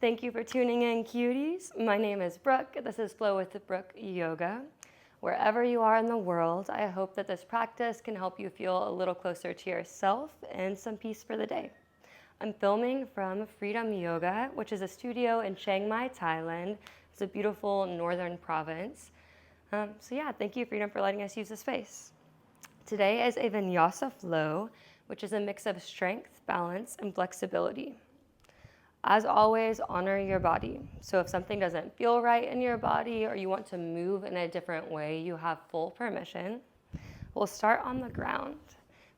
Thank you for tuning in, cuties. My name is Brooke. This is Flowith Brooke Yoga. Wherever you are in the world, I hope that this practice can help you feel a little closer to yourself and some peace for the day. I'm filming from Freedom Yoga, which is a studio in Chiang, Thailand. It's a beautiful northern province. Thank you, Freedom, for letting us use the space. Today is a vinyasa flow, which is a mix of strength, balance, and flexibility. As always, honor your body. So if something doesn't feel right in your body or you want to move in a different way, you have full permission. We'll start on the ground,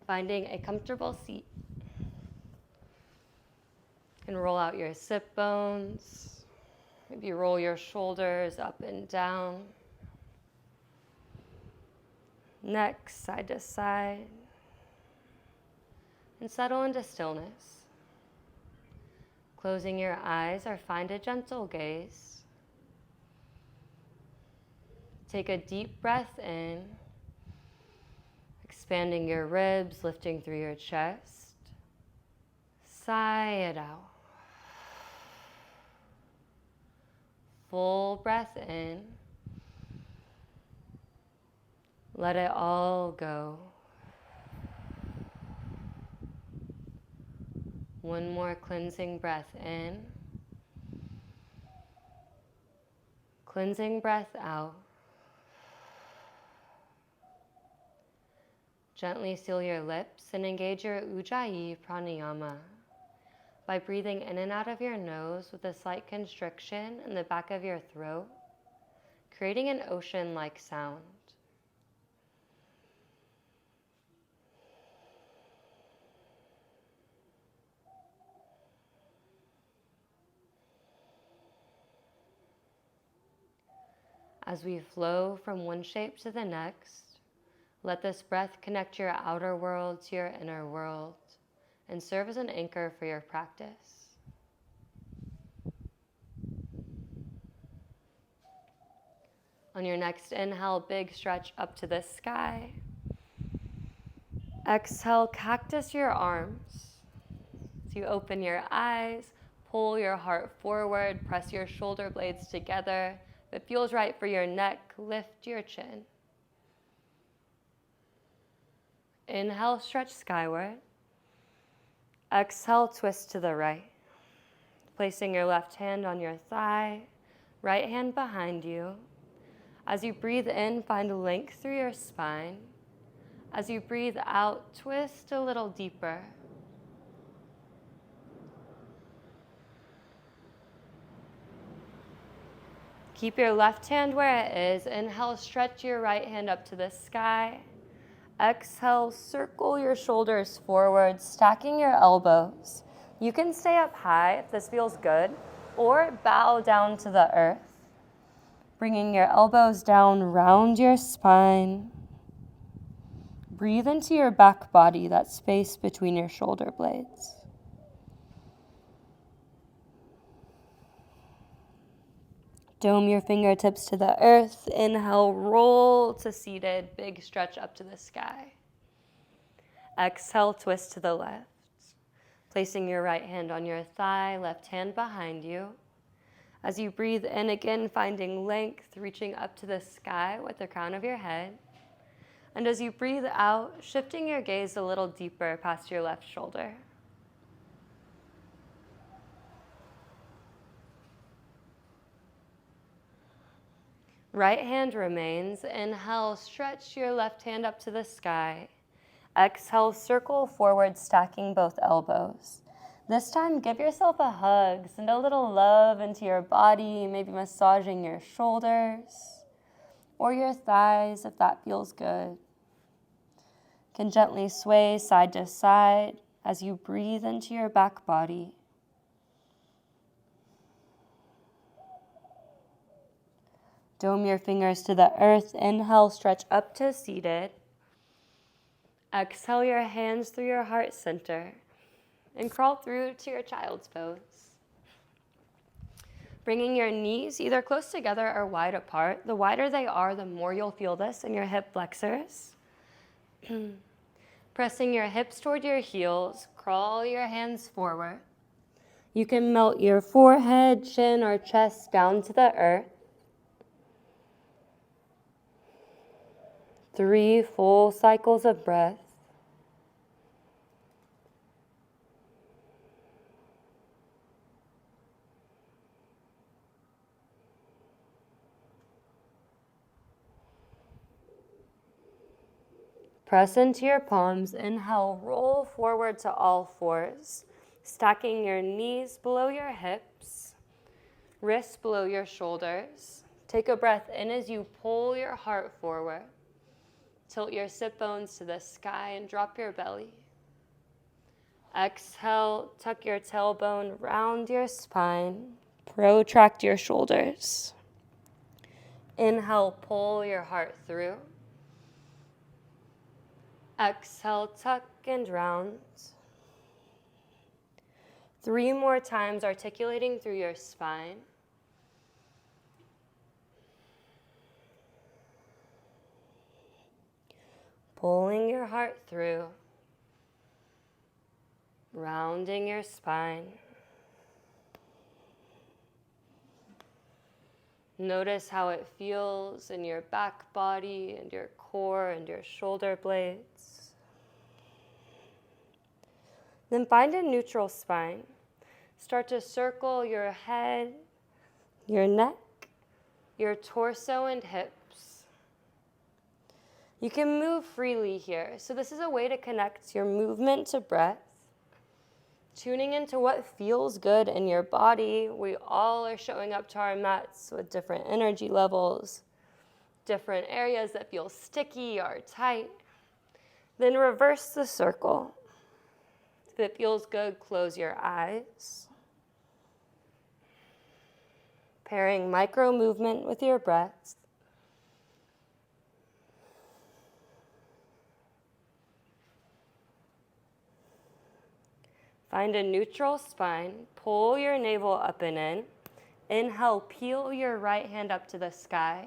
finding a comfortable seat. And roll out your sit bones. Maybe roll your shoulders up and down. Neck side to side. And settle into stillness. Closing your eyes or find a gentle gaze. Take a deep breath in, expanding your ribs, lifting through your chest. Sigh it out. Full breath in. Let it all go. One more cleansing breath in. Cleansing breath out. Gently seal your lips and engage your Ujjayi pranayama by breathing in and out of your nose with a slight constriction in the back of your throat, creating an ocean-like sound. As we flow from one shape to the next, let this breath connect your outer world to your inner world and serve as an anchor for your practice. On your next inhale, big stretch up to the sky. Exhale, cactus your arms. As you open your eyes, pull your heart forward, press your shoulder blades together. If it feels right for your neck, lift your chin. Inhale, stretch skyward. Exhale, twist to the right. Placing your left hand on your thigh, right hand behind you. As you breathe in, find length through your spine. As you breathe out, twist a little deeper. Keep your left hand where it is. Inhale, stretch your right hand up to the sky. Exhale, circle your shoulders forward, stacking your elbows. You can stay up high if this feels good, or bow down to the earth. Bringing your elbows down, round your spine. Breathe into your back body, that space between your shoulder blades. Dome your fingertips to the earth. Inhale, roll to seated, big stretch up to the sky. Exhale, twist to the left. Placing your right hand on your thigh, left hand behind you. As you breathe in again, finding length, reaching up to the sky with the crown of your head. And as you breathe out, shifting your gaze a little deeper past your left shoulder. Right hand remains. Inhale, stretch your left hand up to the sky. Exhale, circle forward, stacking both elbows. This time, give yourself a hug. Send a little love into your body, maybe massaging your shoulders or your thighs if that feels good. You can gently sway side to side as you breathe into your back body. Dome your fingers to the earth. Inhale, stretch up to seated. Exhale your hands through your heart center and crawl through to your child's pose. Bringing your knees either close together or wide apart. The wider they are, the more you'll feel this in your hip flexors. Pressing your hips toward your heels, crawl your hands forward. You can melt your forehead, chin, or chest down to the earth. 3 full cycles of breath. Press into your palms. Inhale, roll forward to all fours, stacking your knees below your hips, wrists below your shoulders. Take a breath in as you pull your heart forward. Tilt your sit bones to the sky and drop your belly. Exhale, tuck your tailbone, round your spine, protract your shoulders. Inhale, pull your heart through. Exhale, tuck and round. 3 more times, articulating through your spine. Pulling your heart through. Rounding your spine. Notice how it feels in your back body and your core and your shoulder blades. Then find a neutral spine. Start to circle your head, your neck, your torso and hips. You can move freely here. So this is a way to connect your movement to breath, tuning into what feels good in your body. We all are showing up to our mats with different energy levels, different areas that feel sticky or tight. Then reverse the circle. If it feels good, close your eyes. Pairing micro movement with your breath. Find a neutral spine. Pull your navel up and in. Inhale, peel your right hand up to the sky.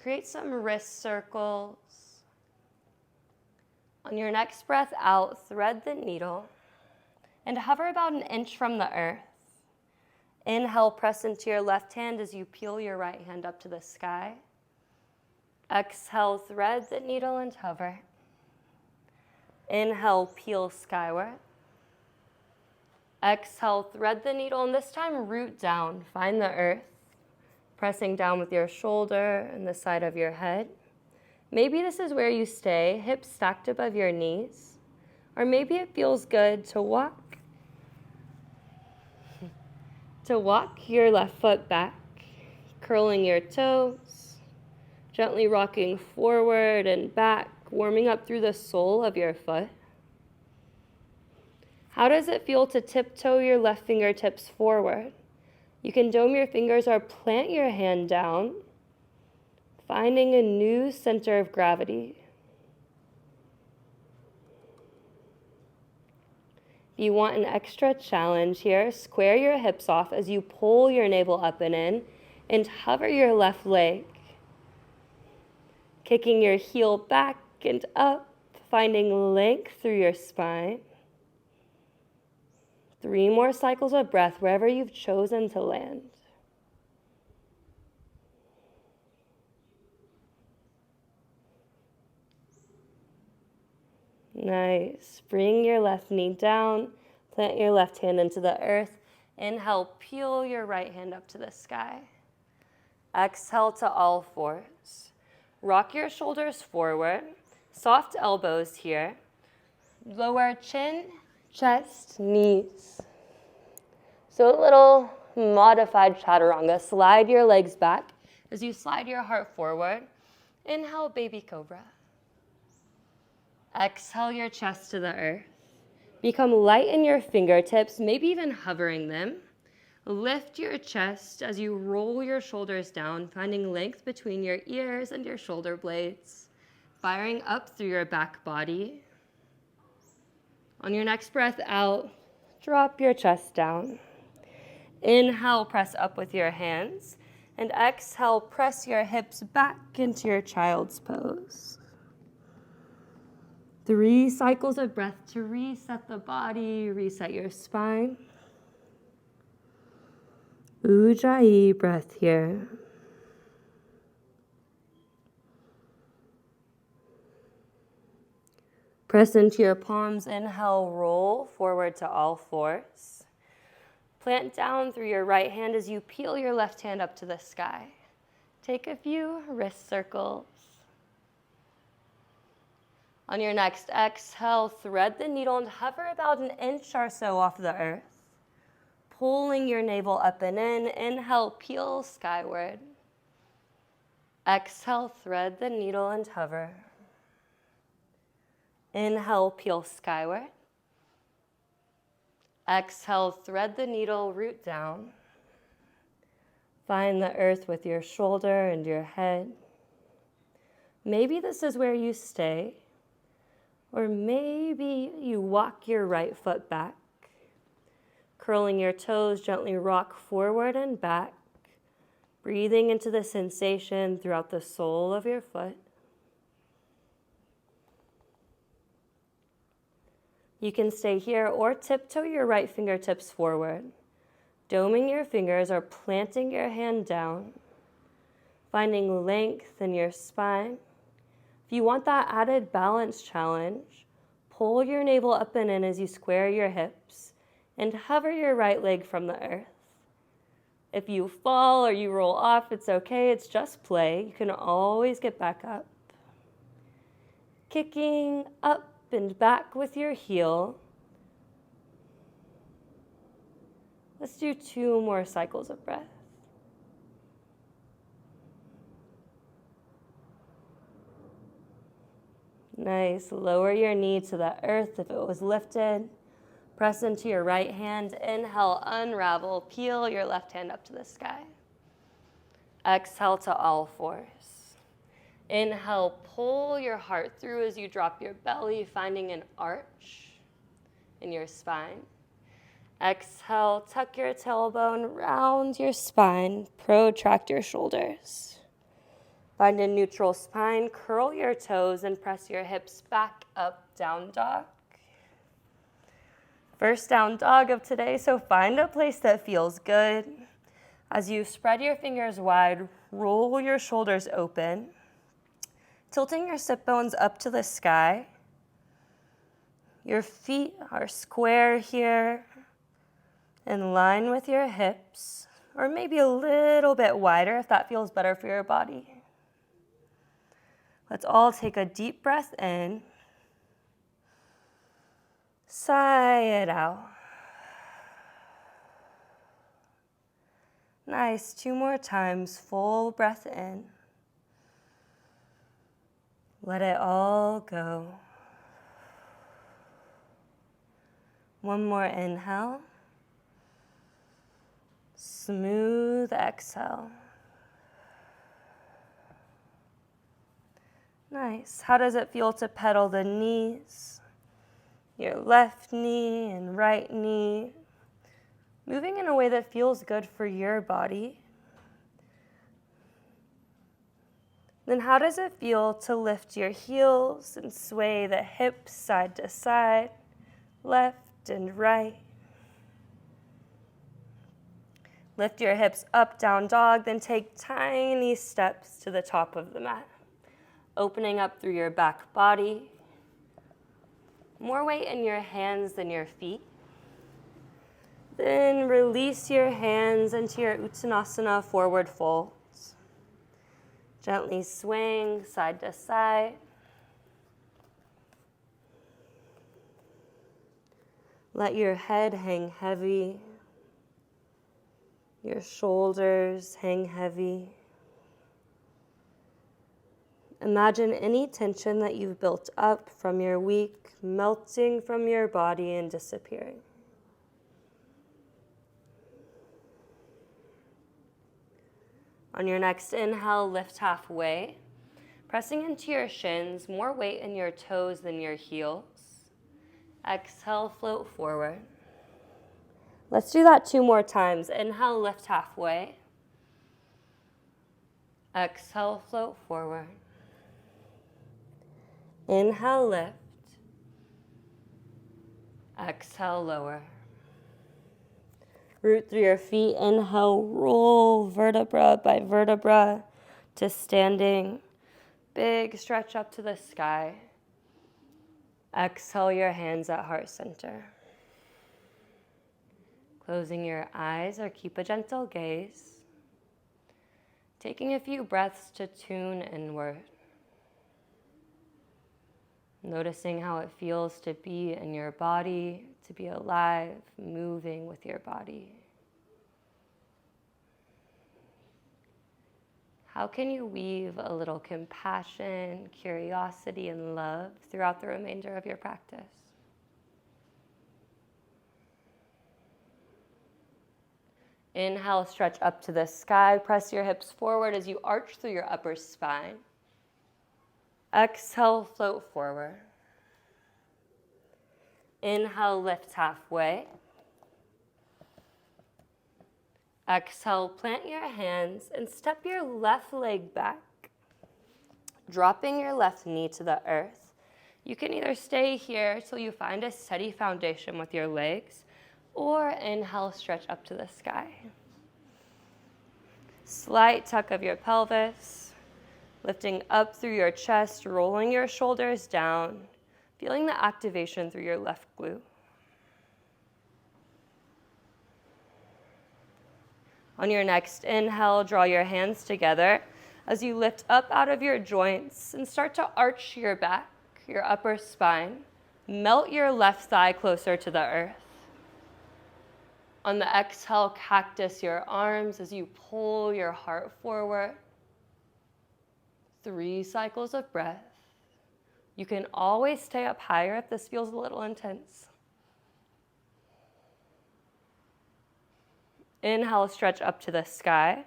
Create some wrist circles. On your next breath out, thread the needle and hover about 1 inch from the earth. Inhale, press into your left hand as you peel your right hand up to the sky. Exhale, thread the needle and hover. Inhale, peel skyward. Exhale, thread the needle, and this time root down. Find the earth, pressing down with your shoulder and the side of your head. Maybe this is where you stay, hips stacked above your knees. Or maybe it feels good to walk your left foot back, curling your toes, gently rocking forward and back, warming up through the sole of your foot. How does it feel to tiptoe your left fingertips forward? You can dome your fingers or plant your hand down, finding a new center of gravity. If you want an extra challenge here, square your hips off as you pull your navel up and in, and hover your left leg, kicking your heel back and up, finding length through your spine. 3 more cycles of breath wherever you've chosen to land. Nice. Bring your left knee down. Plant your left hand into the earth. Inhale, peel your right hand up to the sky. Exhale to all fours. Rock your shoulders forward. Soft elbows here. Lower chin, chest, knees. So a little modified chaturanga. Slide your legs back as you slide your heart forward. Inhale, baby cobra. Exhale your chest to the earth. Become light in your fingertips, maybe even hovering them. Lift your chest as you roll your shoulders down, finding length between your ears and your shoulder blades, firing up through your back body. On your next breath out, drop your chest down. Inhale, press up with your hands. And exhale, press your hips back into your child's pose. 3 cycles of breath to reset the body, reset your spine. Ujjayi breath here. Press into your palms. Inhale, roll forward to all fours. Plant down through your right hand as you peel your left hand up to the sky. Take a few wrist circles. On your next exhale, thread the needle and hover about an inch or so off the earth. Pulling your navel up and in. Inhale, peel skyward. Exhale, thread the needle and hover. Inhale, peel skyward. Exhale, thread the needle, root down. Find the earth with your shoulder and your head. Maybe this is where you stay, or maybe you walk your right foot back. Curling your toes, gently rock forward and back, breathing into the sensation throughout the sole of your foot. You can stay here or tiptoe your right fingertips forward, doming your fingers or planting your hand down, finding length in your spine. If you want that added balance challenge, pull your navel up and in as you square your hips and hover your right leg from the earth. If you fall or you roll off, it's okay, it's just play. You can always get back up. Kicking up and back with your heel. Let's do 2 more cycles of breath. Nice. Lower your knee to the earth if it was lifted. Press into your right hand. Inhale, unravel. Peel your left hand up to the sky. Exhale to all fours. Inhale, pull your heart through as you drop your belly, finding an arch in your spine. Exhale, tuck your tailbone, round your spine, protract your shoulders. Find a neutral spine, curl your toes, and press your hips back up, down dog. First down dog of today, so find a place that feels good. As you spread your fingers wide, roll your shoulders open. Tilting your sit bones up to the sky. Your feet are square here, in line with your hips, or maybe a little bit wider if that feels better for your body. Let's all take a deep breath in. Sigh it out. Nice, 2 more times, full breath in. Let it all go. One more inhale. Smooth exhale. Nice. How does it feel to pedal the knees? Your left knee and right knee. Moving in a way that feels good for your body. Then how does it feel to lift your heels and sway the hips side to side, left and right? Lift your hips up, down dog, then take tiny steps to the top of the mat. Opening up through your back body. More weight in your hands than your feet. Then release your hands into your Uttanasana forward folds. Gently swing side to side. Let your head hang heavy. Your shoulders hang heavy. Imagine any tension that you've built up from your week melting from your body and disappearing. On your next inhale, lift halfway, pressing into your shins, more weight in your toes than your heels. Exhale, float forward. Let's do that 2 more times. Inhale, lift halfway. Exhale, float forward. Inhale, lift. Exhale, lower. Root through your feet. Inhale, roll vertebra by vertebra to standing. Big stretch up to the sky. Exhale your hands at heart center. Closing your eyes or keep a gentle gaze. Taking a few breaths to tune inward. Noticing how it feels to be in your body, to be alive, moving with your body. How can you weave a little compassion, curiosity, and love throughout the remainder of your practice? Inhale, stretch up to the sky. Press your hips forward as you arch through your upper spine. Exhale, float forward. Inhale, lift halfway. Exhale, plant your hands and step your left leg back, dropping your left knee to the earth. You can either stay here till you find a steady foundation with your legs, or inhale, stretch up to the sky. Slight tuck of your pelvis, lifting up through your chest, rolling your shoulders down, feeling the activation through your left glute. On your next inhale, draw your hands together as you lift up out of your joints and start to arch your back, your upper spine. Melt your left thigh closer to the earth. On the exhale, cactus your arms as you pull your heart forward. 3 cycles of breath. You can always stay up higher if this feels a little intense. Inhale, stretch up to the sky.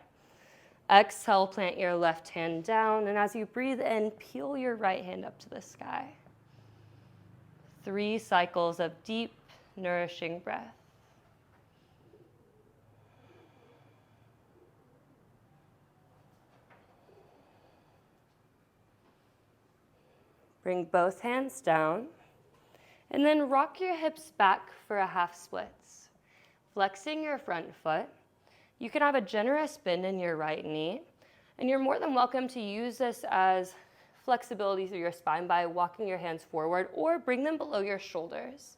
Exhale, plant your left hand down. And as you breathe in, peel your right hand up to the sky. 3 cycles of deep, nourishing breath. Bring both hands down. And then rock your hips back for a half splits. Flexing your front foot. You can have a generous bend in your right knee, and you're more than welcome to use this as flexibility through your spine by walking your hands forward or bring them below your shoulders.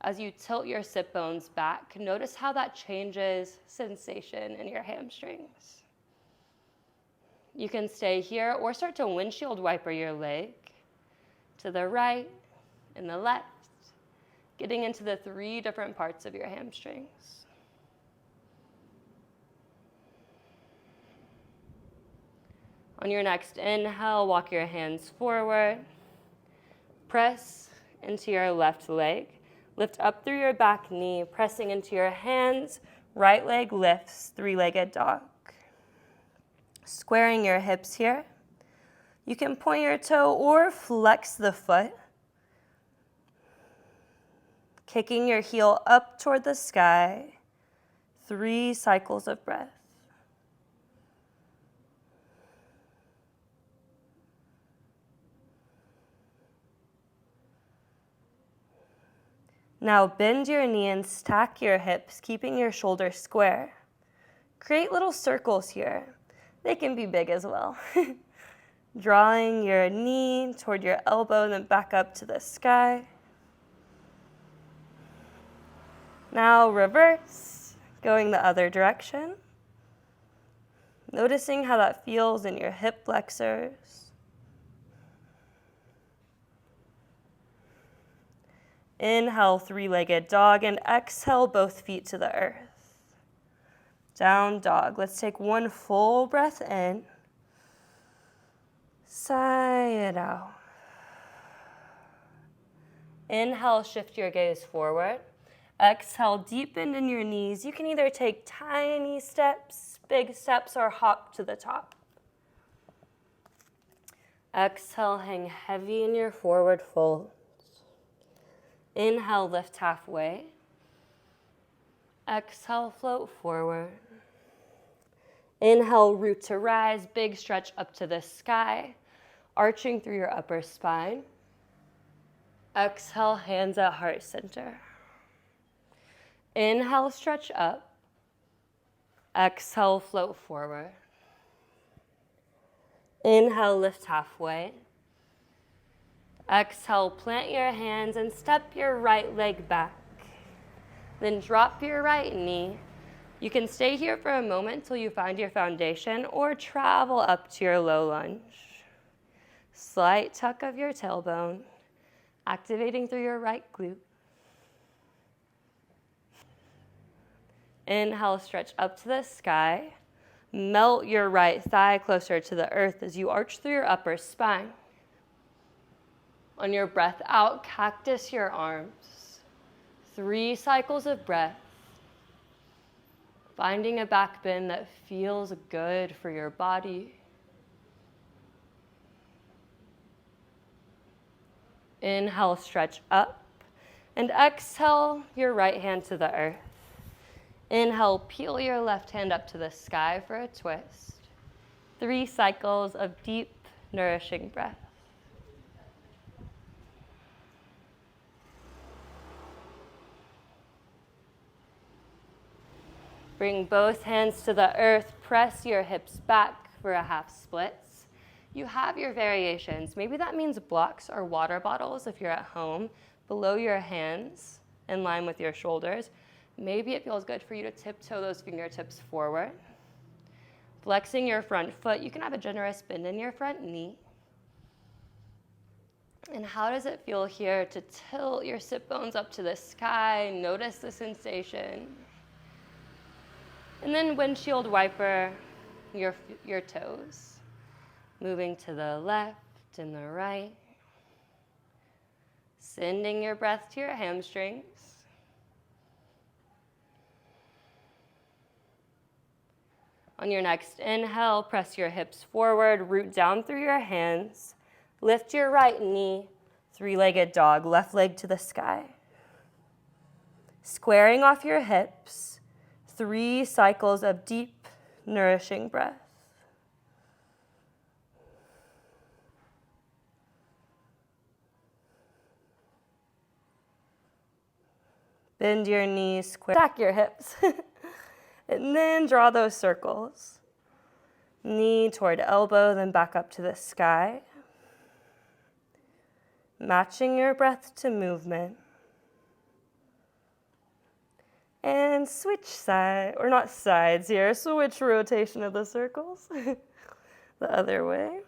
As you tilt your sit bones back, notice how that changes sensation in your hamstrings. You can stay here or start to windshield wiper your leg to the right and the left, getting into the 3 different parts of your hamstrings. On your next inhale, walk your hands forward. Press into your left leg. Lift up through your back knee, pressing into your hands. Right leg lifts, 3-legged dog. Squaring your hips here. You can point your toe or flex the foot. Kicking your heel up toward the sky. 3 cycles of breath. Now bend your knee and stack your hips, keeping your shoulders square. Create little circles here. They can be big as well. Drawing your knee toward your elbow and then back up to the sky. Now reverse, going the other direction. Noticing how that feels in your hip flexors. Inhale, 3-legged dog, and exhale, both feet to the earth. Down dog. Let's take one full breath in. Sigh it out. Inhale, shift your gaze forward. Exhale, deep bend in your knees. You can either take tiny steps, big steps, or hop to the top. Exhale, hang heavy in your forward fold. Inhale, lift halfway. Exhale, float forward. Inhale, root to rise, big stretch up to the sky, arching through your upper spine. Exhale, hands at heart center. Inhale, stretch up. Exhale, float forward. Inhale, lift halfway. Exhale, plant your hands and step your right leg back. Then drop your right knee. You can stay here for a moment till you find your foundation or travel up to your low lunge. Slight tuck of your tailbone, activating through your right glute. Inhale, stretch up to the sky. Melt your right thigh closer to the earth as you arch through your upper spine. On your breath out, cactus your arms. 3 cycles of breath. Finding a back bend that feels good for your body. Inhale, stretch up. And exhale, your right hand to the earth. Inhale, peel your left hand up to the sky for a twist. 3 cycles of deep, nourishing breath. Bring both hands to the earth. Press your hips back for a half splits. You have your variations. Maybe that means blocks or water bottles if you're at home below your hands in line with your shoulders. Maybe it feels good for you to tiptoe those fingertips forward. Flexing your front foot, you can have a generous bend in your front knee. And how does it feel here to tilt your sit bones up to the sky? Notice the sensation. And then windshield wiper your toes. Moving to the left and the right. Sending your breath to your hamstrings. On your next inhale, press your hips forward, root down through your hands. Lift your right knee, 3-legged dog, left leg to the sky. Squaring off your hips, 3 cycles of deep, nourishing breath. Bend your knees, stack your hips. And then draw those circles. Knee toward elbow, then back up to the sky. Matching your breath to movement. And switch side, or not sides here, switch rotation of the circles. The other way.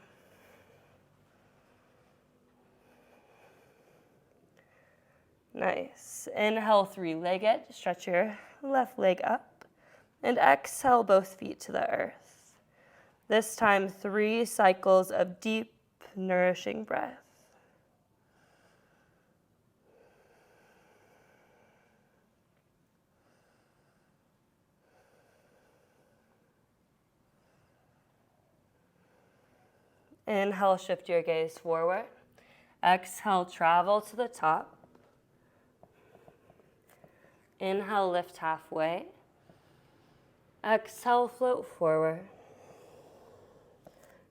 Nice. Inhale, 3-legged. Stretch your left leg up. And exhale, both feet to the earth. This time, 3 cycles of deep, nourishing breath. Inhale, shift your gaze forward. Exhale, travel to the top. Inhale, lift halfway. Exhale, float forward.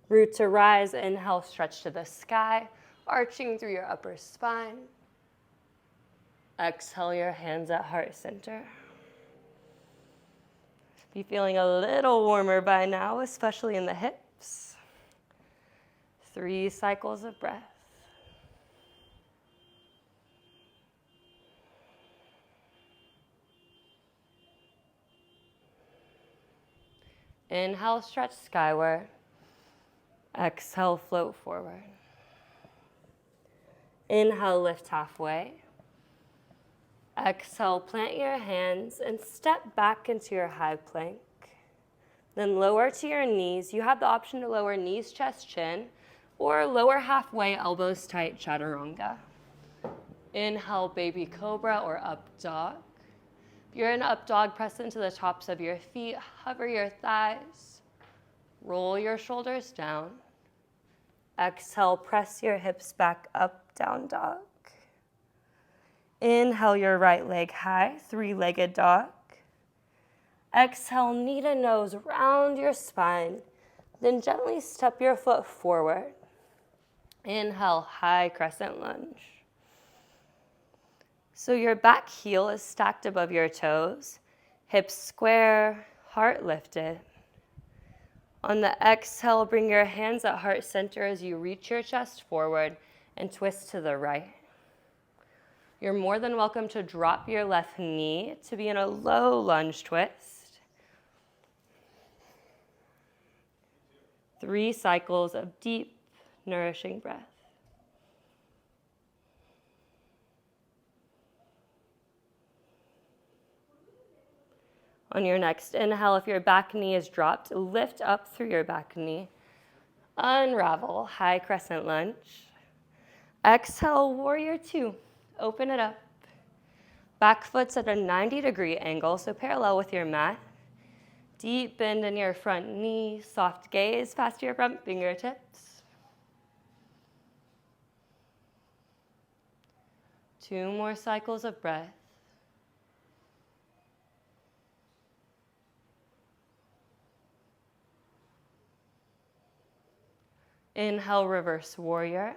Root to rise. Inhale, stretch to the sky, arching through your upper spine. Exhale, your hands at heart center. Be feeling a little warmer by now, especially in the hips. 3 cycles of breath. Inhale, stretch skyward. Exhale, float forward. Inhale, lift halfway. Exhale, plant your hands and step back into your high plank. Then lower to your knees. You have the option to lower knees, chest, chin, or lower halfway, elbows tight, chaturanga. Inhale, baby cobra or up dog. If you're in up dog, press into the tops of your feet, hover your thighs, roll your shoulders down. Exhale, press your hips back up, down dog. Inhale, your right leg high, 3-legged dog. Exhale, knee to nose, round your spine. Then gently step your foot forward. Inhale, high crescent lunge. So your back heel is stacked above your toes. Hips square, heart lifted. On the exhale, bring your hands at heart center as you reach your chest forward and twist to the right. You're more than welcome to drop your left knee to be in a low lunge twist. 3 cycles of deep, nourishing breath. On your next inhale, if your back knee is dropped, lift up through your back knee. Unravel, high crescent lunge. Exhale, warrior 2. Open it up. Back foot's at a 90-degree angle, so parallel with your mat. Deep bend in your front knee, soft gaze past your front fingertips. 2 more cycles of breath. Inhale, reverse warrior.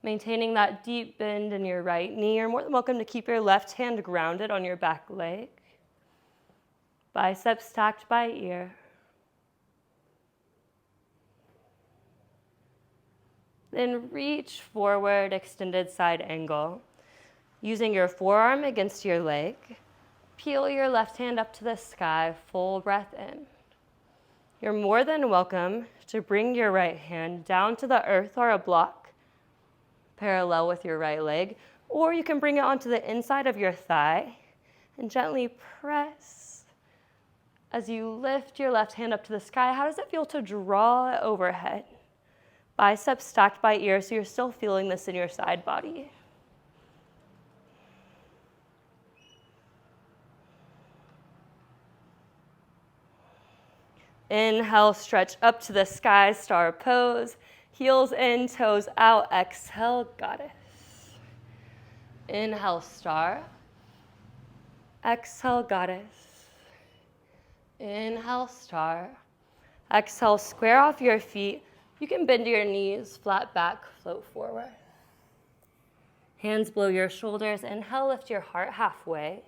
Maintaining that deep bend in your right knee. You're more than welcome to keep your left hand grounded on your back leg. Biceps stacked by ear. Then reach forward, extended side angle. Using your forearm against your leg, peel your left hand up to the sky, full breath in. You're more than welcome to bring your right hand down to the earth or a block, parallel with your right leg, or you can bring it onto the inside of your thigh and gently press. As you lift your left hand up to the sky, how does it feel to draw it overhead? Biceps stacked by ear, so you're still feeling this in your side body. Inhale, stretch up to the sky, star pose. Heels in, toes out. Exhale, goddess. Inhale, star. Exhale, goddess. Inhale, star. Exhale, square off your feet. You can bend your knees, flat back, float forward. Hands below your shoulders. Inhale, lift your heart halfway.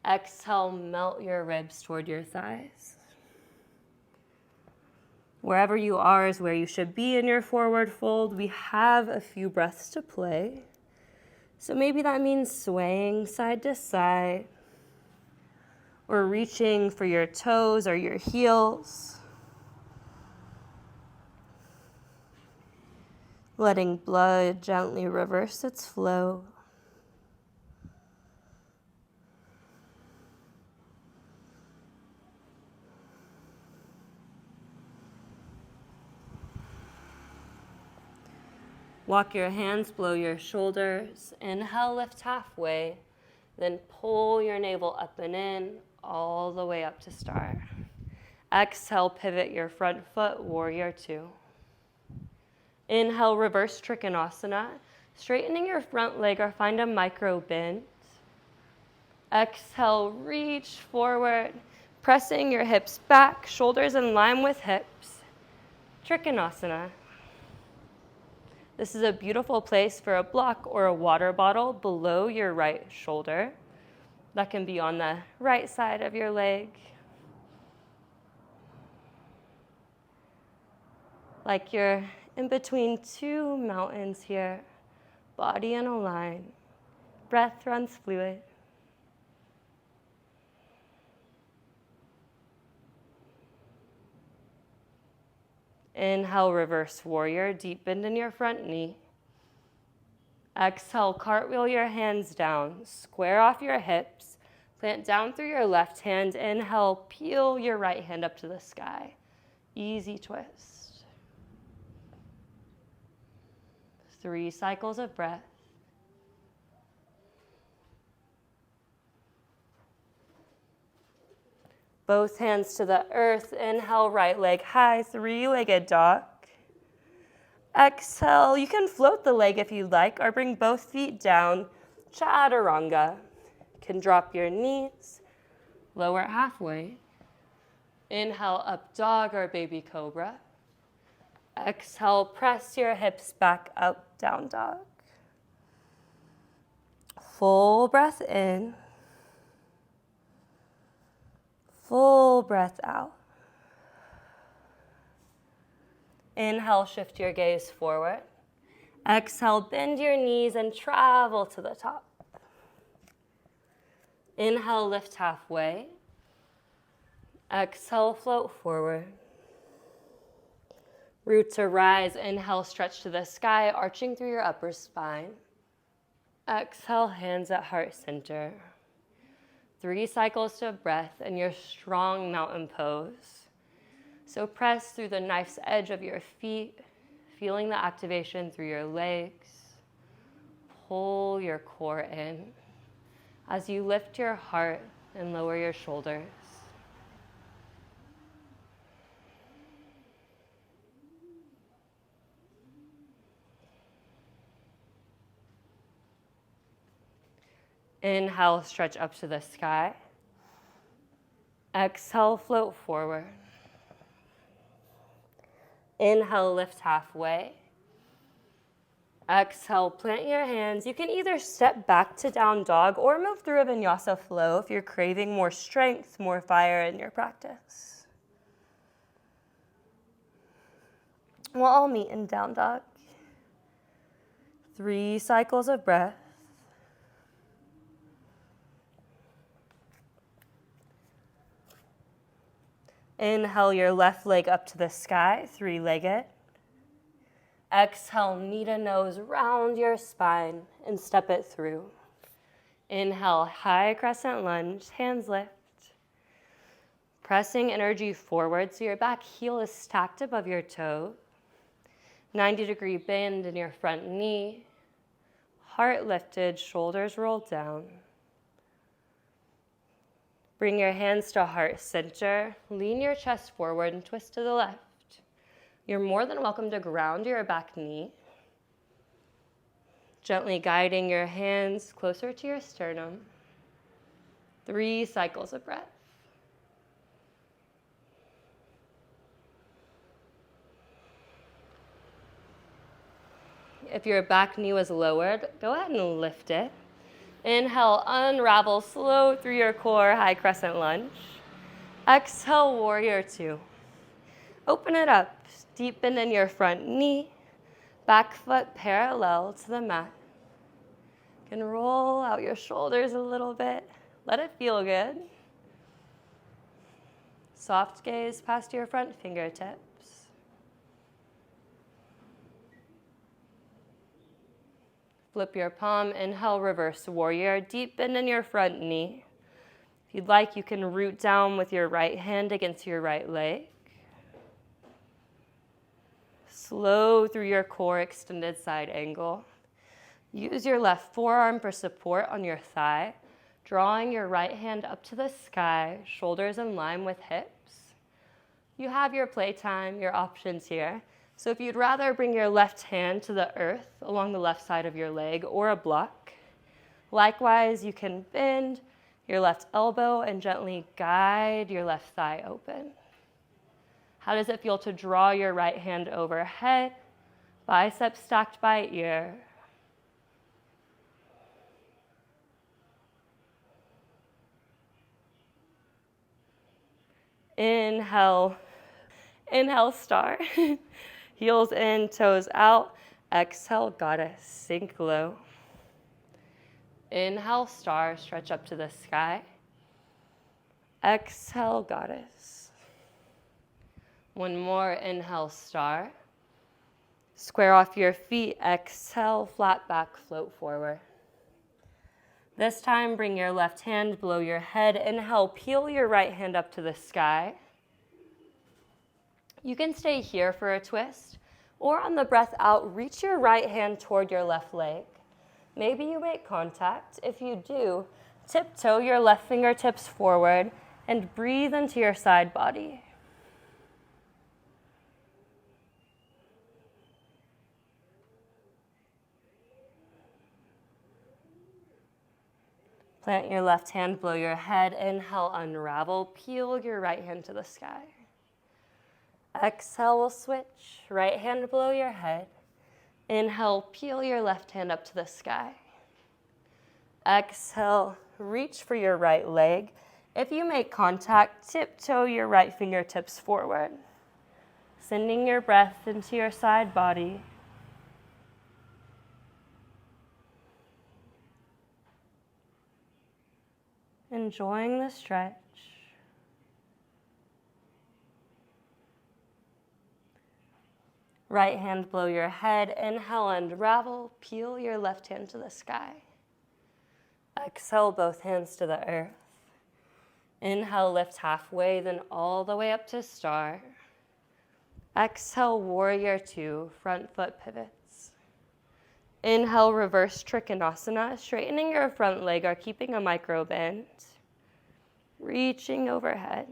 Exhale, melt your ribs toward your thighs. Wherever you are is where you should be in your forward fold. We have a few breaths to play. So maybe that means swaying side to side, or reaching for your toes or your heels. Letting blood gently reverse its flow. Walk your hands below your shoulders. Inhale, lift halfway. Then pull your navel up and in, all the way up to star. Exhale, pivot your front foot, warrior 2. Inhale, reverse trikonasana. Straightening your front leg or find a micro bend. Exhale, reach forward, pressing your hips back, shoulders in line with hips. Trikonasana. This is a beautiful place for a block or a water bottle below your right shoulder. That can be on the right side of your leg. Like you're in between 2 mountains here, body in a line. Breath runs fluid. Inhale, reverse warrior, deep bend in your front knee. Exhale, cartwheel your hands down, square off your hips, plant down through your left hand. Inhale, peel your right hand up to the sky. Easy twist. 3 cycles of breath. Both hands to the earth. Inhale, right leg high, 3-legged dog. Exhale, you can float the leg if you'd like, or bring both feet down, chaturanga. You can drop your knees, lower halfway. Inhale, up dog or baby cobra. Exhale, press your hips back up, down dog. Full breath in. Full full breath out. Inhale, shift your gaze forward. Exhale, bend your knees and travel to the top. Inhale, lift halfway. Exhale, float forward. Root to rise. Inhale, stretch to the sky, arching through your upper spine. Exhale, hands at heart center. 3 cycles of breath in your strong mountain pose. So press through the knife's edge of your feet, feeling the activation through your legs. Pull your core in as you lift your heart and lower your shoulders. Inhale, stretch up to the sky. Exhale, float forward. Inhale, lift halfway. Exhale, plant your hands. You can either step back to down dog or move through a vinyasa flow if you're craving more strength, more fire in your practice. We'll all meet in down dog. 3 cycles of breath. Inhale your left leg up to the sky, 3-legged. Exhale, knee to nose, round your spine and step it through. Inhale, high crescent lunge, hands lift. Pressing energy forward so your back heel is stacked above your toe. 90-degree bend in your front knee. Heart lifted, shoulders rolled down. Bring your hands to heart center. Lean your chest forward and twist to the left. You're more than welcome to ground your back knee. Gently guiding your hands closer to your sternum. 3 cycles of breath. If your back knee was lowered, go ahead and lift it. Inhale, unravel, slow through your core, high crescent lunge. Exhale, warrior 2. Open it up, deep bend in your front knee, back foot parallel to the mat. You can roll out your shoulders a little bit. Let it feel good. Soft gaze past your front fingertips. Flip your palm, inhale, reverse warrior, deep bend in your front knee. If you'd like, you can root down with your right hand against your right leg. Slow through your core, extended side angle. Use your left forearm for support on your thigh, drawing your right hand up to the sky, shoulders in line with hips. You have your playtime, your options here. So if you'd rather bring your left hand to the earth along the left side of your leg or a block, likewise, you can bend your left elbow and gently guide your left thigh open. How does it feel to draw your right hand overhead, biceps stacked by ear? Inhale, inhale, star. Heels in, toes out. Exhale, goddess, sink low. Inhale, star, stretch up to the sky. Exhale, goddess. One more, inhale, star. Square off your feet, exhale, flat back, float forward. This time, bring your left hand below your head. Inhale, peel your right hand up to the sky. You can stay here for a twist, or on the breath out, reach your right hand toward your left leg. Maybe you make contact. If you do, tiptoe your left fingertips forward and breathe into your side body. Plant your left hand below your head. Inhale, unravel. Peel your right hand to the sky. Exhale, we'll switch. Right hand below your head. Inhale, peel your left hand up to the sky. Exhale, reach for your right leg. If you make contact, tiptoe your right fingertips forward, sending your breath into your side body. Enjoying the stretch. Right hand below your head. Inhale, unravel. Peel your left hand to the sky. Exhale, both hands to the earth. Inhale, lift halfway, then all the way up to star. Exhale, warrior two, front foot pivots. Inhale, reverse trikonasana, straightening your front leg or keeping a micro bend. Reaching overhead.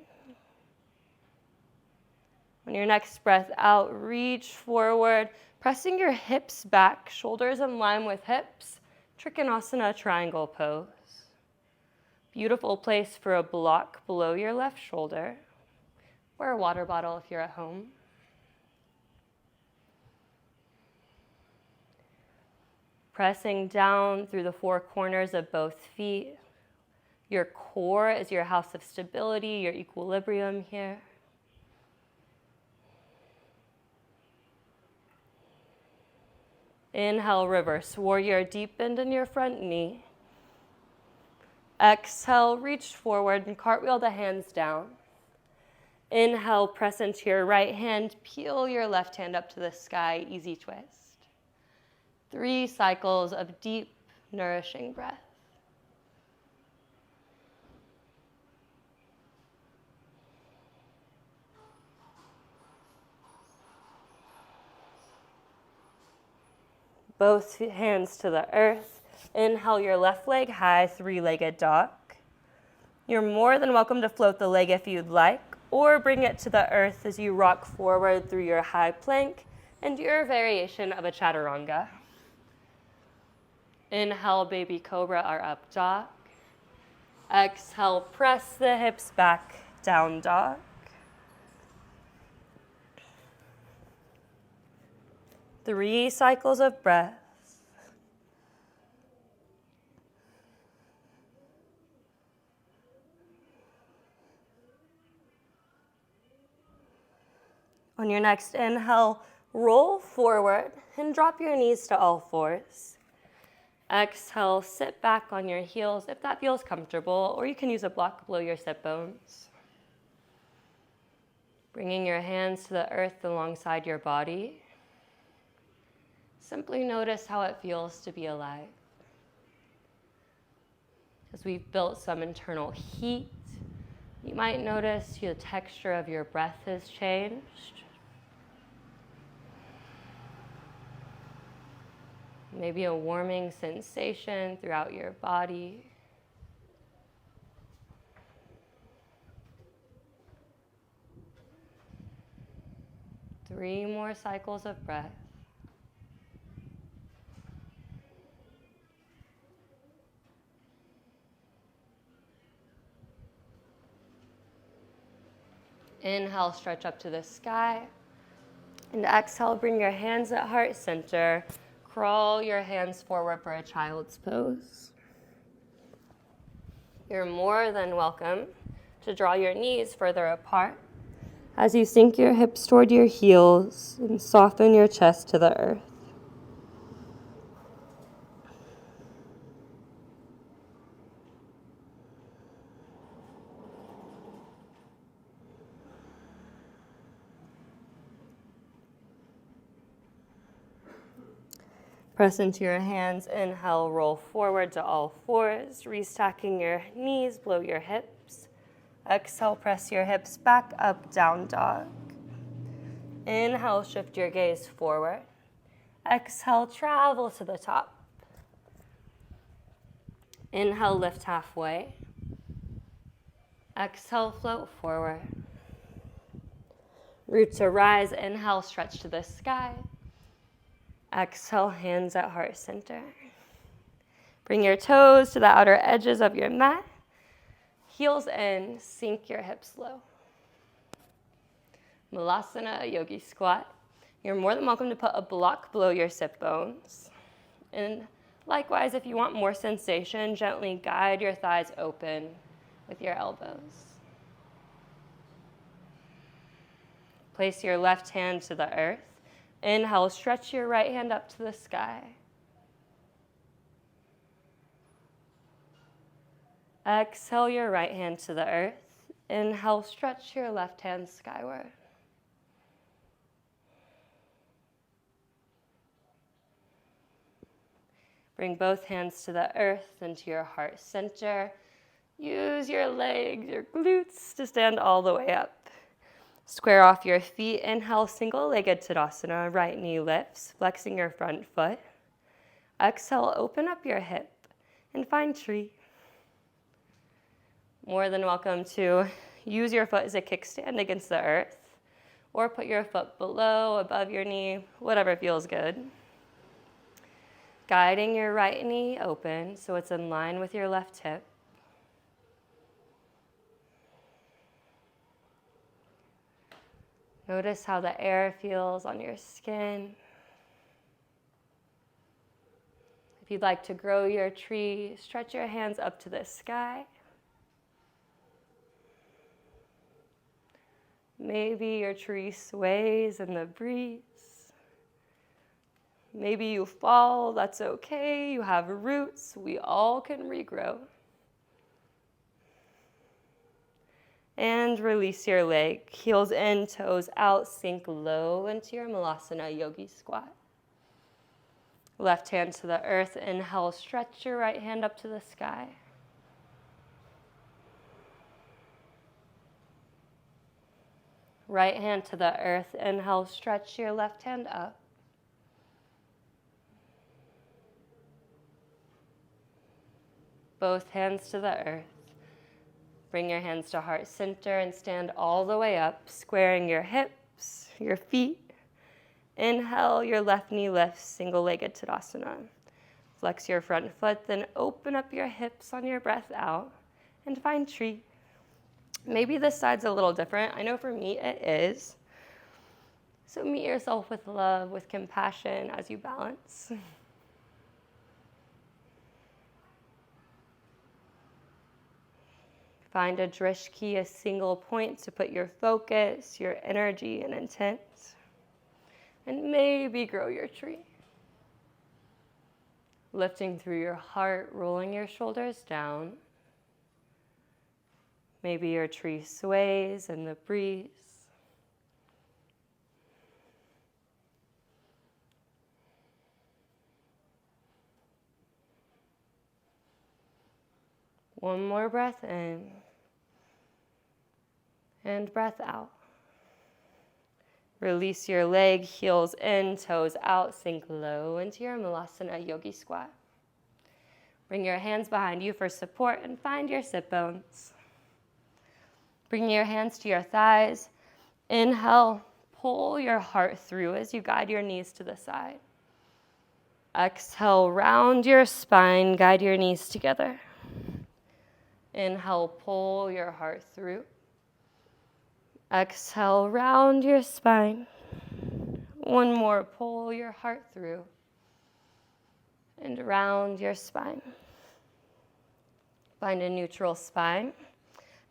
On your next breath out, reach forward, pressing your hips back, shoulders in line with hips. Trikonasana, triangle pose. Beautiful place for a block below your left shoulder, or a water bottle if you're at home. Pressing down through the four corners of both feet. Your core is your house of stability, your equilibrium here. Inhale, reverse warrior, deep bend in your front knee. Exhale, reach forward and cartwheel the hands down. Inhale, press into your right hand, peel your left hand up to the sky, easy twist. 3 cycles of deep, nourishing breath. Both hands to the earth. Inhale your left leg high, 3-legged dog. You're more than welcome to float the leg if you'd like, or bring it to the earth as you rock forward through your high plank and your variation of a chaturanga. Inhale, baby cobra or up dog. Exhale, press the hips back, down dog. Three cycles of breath. On your next inhale, roll forward and drop your knees to all fours. Exhale, sit back on your heels if that feels comfortable, or you can use a block below your sit bones. Bringing your hands to the earth alongside your body. Simply notice how it feels to be alive. As we've built some internal heat, you might notice the texture of your breath has changed. Maybe a warming sensation throughout your body. Three more cycles of breath. Inhale, stretch up to the sky. And exhale, bring your hands at heart center. Crawl your hands forward for a child's pose. You're more than welcome to draw your knees further apart as you sink your hips toward your heels and soften your chest to the earth. Press into your hands. Inhale, roll forward to all fours, restacking your knees below your hips. Exhale, press your hips back, up, down dog. Inhale, shift your gaze forward. Exhale, travel to the top. Inhale, lift halfway. Exhale, float forward. Root to rise. Inhale, stretch to the sky. Exhale, hands at heart center. Bring your toes to the outer edges of your mat. Heels in, sink your hips low. Malasana, yogi squat. You're more than welcome to put a block below your sit bones. And likewise, if you want more sensation, gently guide your thighs open with your elbows. Place your left hand to the earth. Inhale, stretch your right hand up to the sky. Exhale your right hand to the earth. Inhale, stretch your left hand skyward. Bring both hands to the earth and to your heart center. Use your legs, your glutes to stand all the way up. Square off your feet. Inhale, single-legged Tadasana. Right knee lifts, flexing your front foot. Exhale, open up your hip and find tree. More than welcome to use your foot as a kickstand against the earth, or put your foot below, above your knee, whatever feels good. Guiding your right knee open so it's in line with your left hip. Notice how the air feels on your skin. If you'd like to grow your tree, stretch your hands up to the sky. Maybe your tree sways in the breeze. Maybe you fall, that's okay. You have roots, we all can regrow. And release your leg, heels in, toes out, sink low into your Malasana Yogi squat. Left hand to the earth, inhale, stretch your right hand up to the sky. Right hand to the earth, inhale, stretch your left hand up. Both hands to the earth. Bring your hands to heart center and stand all the way up, squaring your hips, your feet. Inhale, your left knee lifts, single-legged Tadasana. Flex your front foot, then open up your hips on your breath out and find tree. Maybe this side's a little different. I know for me it is. So meet yourself with love, with compassion as you balance. Find a drishti, a single point to put your focus, your energy, and intent. And maybe grow your tree. Lifting through your heart, rolling your shoulders down. Maybe your tree sways in the breeze. One more breath in. And breath out. Release your leg, heels in, toes out, sink low into your Malasana Yogi squat. Bring your hands behind you for support and find your sit bones. Bring your hands to your thighs. Inhale, pull your heart through as you guide your knees to the side. Exhale, round your spine, guide your knees together. Inhale, pull your heart through. Exhale, round your spine. One more, pull your heart through. And round your spine. Find a neutral spine.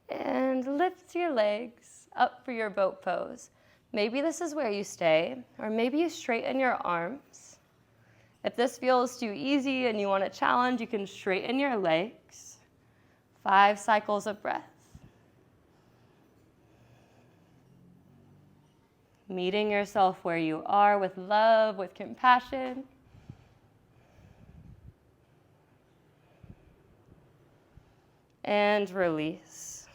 And lift your legs up for your boat pose. Maybe this is where you stay, or maybe you straighten your arms. If this feels too easy and you want a challenge, you can straighten your legs. 5 cycles of breath. Meeting yourself where you are with love, with compassion. And release.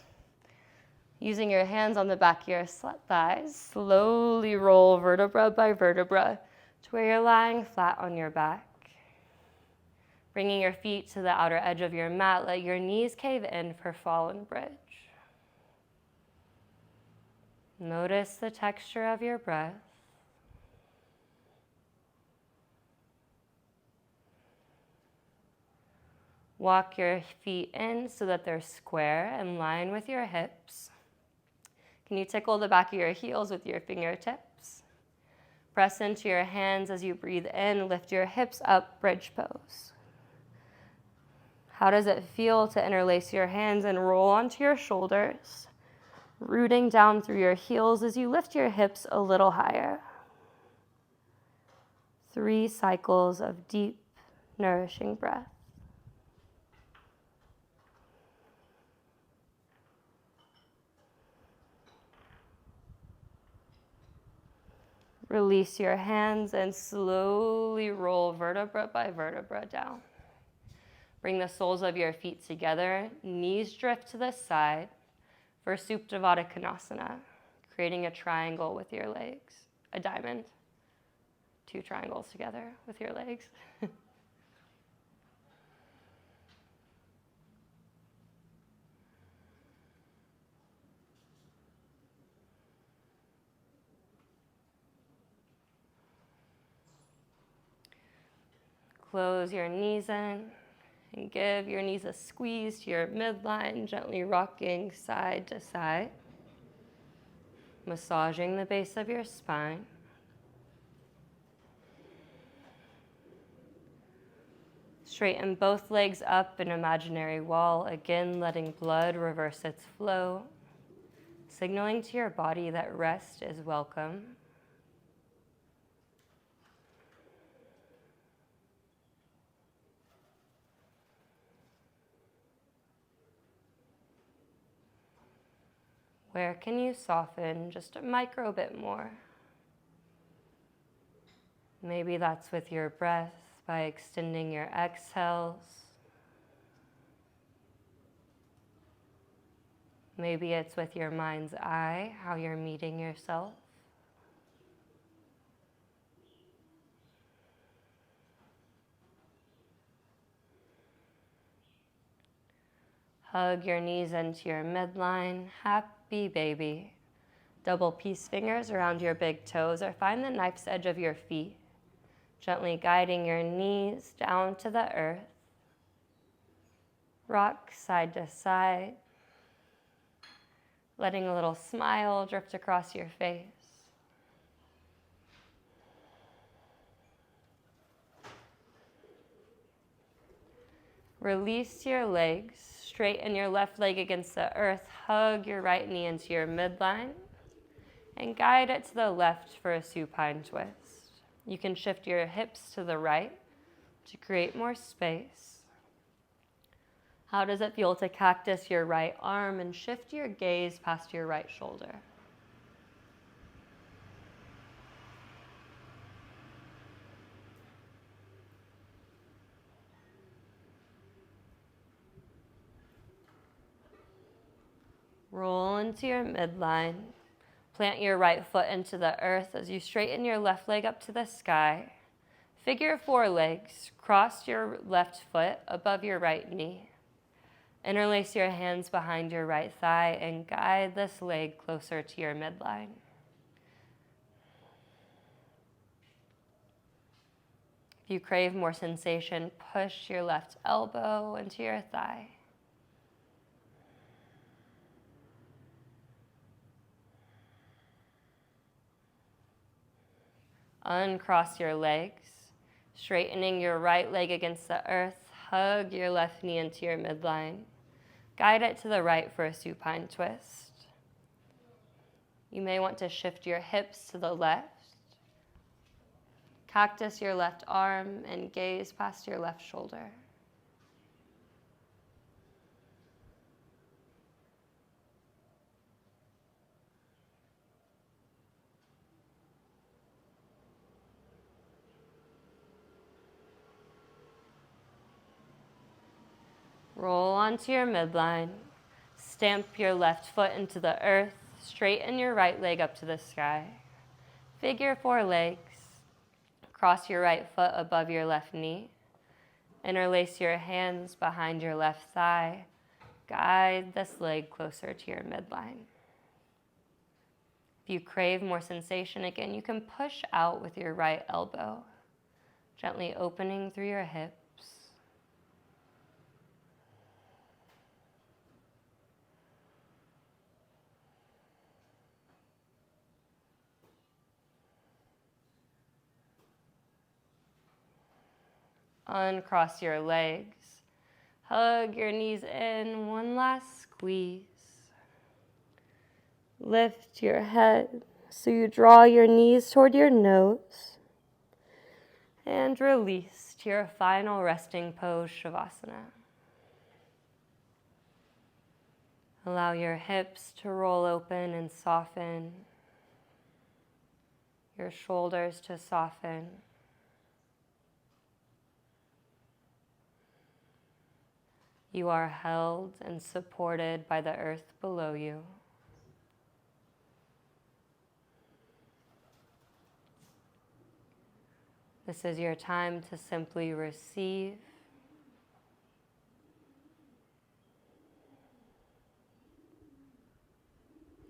Using your hands on the back of your thighs, slowly roll vertebra by vertebra to where you're lying flat on your back. Bringing your feet to the outer edge of your mat, let your knees cave in for fallen bridge. Notice the texture of your breath. Walk your feet in so that they're square in line with your hips. Can you tickle the back of your heels with your fingertips? Press into your hands as you breathe in. Lift your hips up, bridge pose. How does it feel to interlace your hands and roll onto your shoulders, rooting down through your heels as you lift your hips a little higher? 3 cycles of deep, nourishing breath. Release your hands and slowly roll vertebra by vertebra down. Bring the soles of your feet together, knees drift to the side for Supta Konasana, creating a triangle with your legs, a diamond, 2 triangles together with your legs. Close your knees in and give your knees a squeeze to your midline, gently rocking side to side, massaging the base of your spine. Straighten both legs up an imaginary wall, again letting blood reverse its flow, signaling to your body that rest is welcome. Where can you soften just a micro bit more? Maybe that's with your breath by extending your exhales. Maybe it's with your mind's eye, how you're meeting yourself. Hug your knees into your midline. Happy baby. Double peace fingers around your big toes, or find the knife's edge of your feet, gently guiding your knees down to the earth. Rock side to side, letting a little smile drift across your face. Release your legs, straighten your left leg against the earth, hug your right knee into your midline, and guide it to the left for a supine twist. You can shift your hips to the right to create more space. How does it feel to cactus your right arm and shift your gaze past your right shoulder? Roll into your midline. Plant your right foot into the earth as you straighten your left leg up to the sky. Figure 4 legs. Cross your left foot above your right knee. Interlace your hands behind your right thigh and guide this leg closer to your midline. If you crave more sensation, push your left elbow into your thigh. Uncross your legs, straightening your right leg against the earth. Hug your left knee into your midline. Guide it to the right for a supine twist. You may want to shift your hips to the left. Cactus your left arm and gaze past your left shoulder. Roll onto your midline. Stamp your left foot into the earth. Straighten your right leg up to the sky. Figure 4 legs. Cross your right foot above your left knee. Interlace your hands behind your left thigh. Guide this leg closer to your midline. If you crave more sensation, again, you can push out with your right elbow, gently opening through your hips. Uncross your legs. Hug your knees in, one last squeeze. Lift your head so you draw your knees toward your nose. And release to your final resting pose, Savasana. Allow your hips to roll open and soften. Your shoulders to soften. You are held and supported by the earth below you. This is your time to simply receive.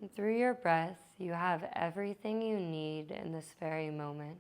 And through your breath, you have everything you need in this very moment.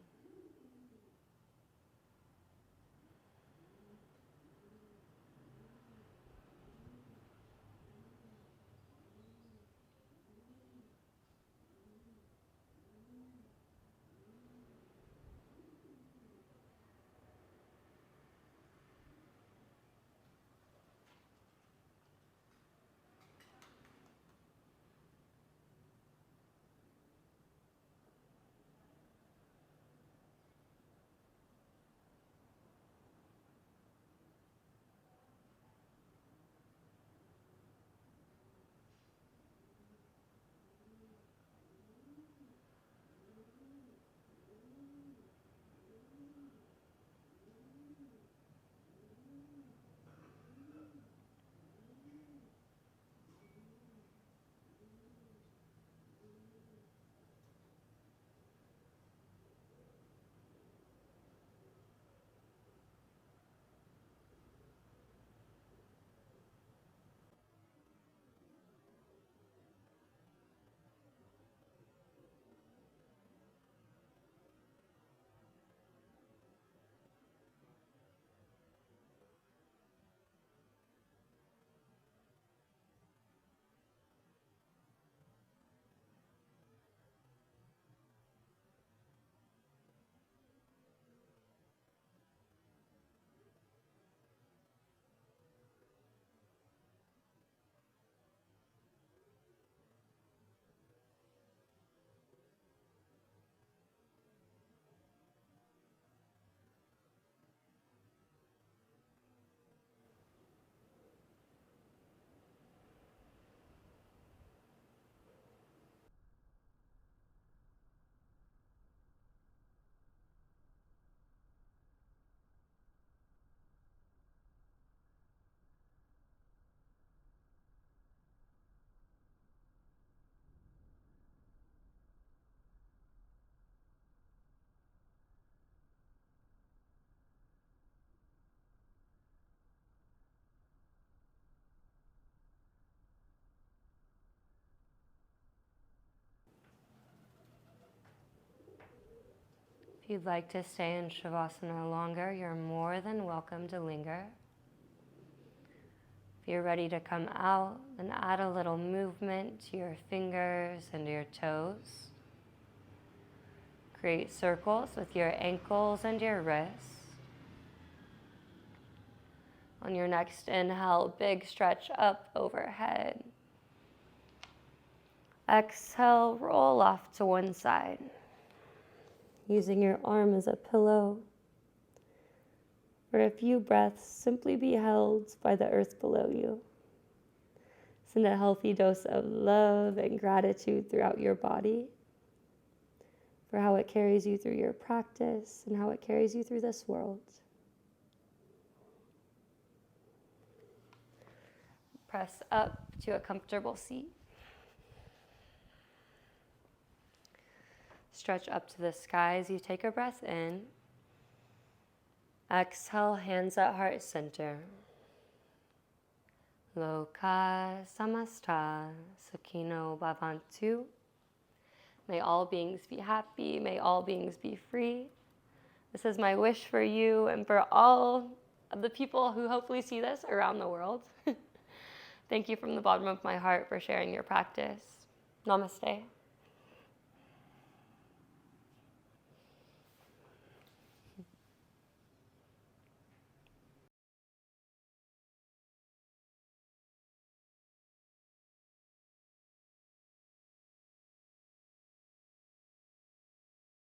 If you'd like to stay in Shavasana longer, you're more than welcome to linger. If you're ready to come out, then add a little movement to your fingers and your toes. Create circles with your ankles and your wrists. On your next inhale, big stretch up overhead. Exhale, roll off to one side. Using your arm as a pillow. For a few breaths, simply be held by the earth below you. Send a healthy dose of love and gratitude throughout your body for how it carries you through your practice and how it carries you through this world. Press up to a comfortable seat. Stretch up to the sky as you take a breath in. Exhale, hands at heart center. Loka samasta sukhino bhavantu. May all beings be happy. May all beings be free. This is my wish for you and for all of the people who hopefully see this around the world. Thank you from the bottom of my heart for sharing your practice. Namaste.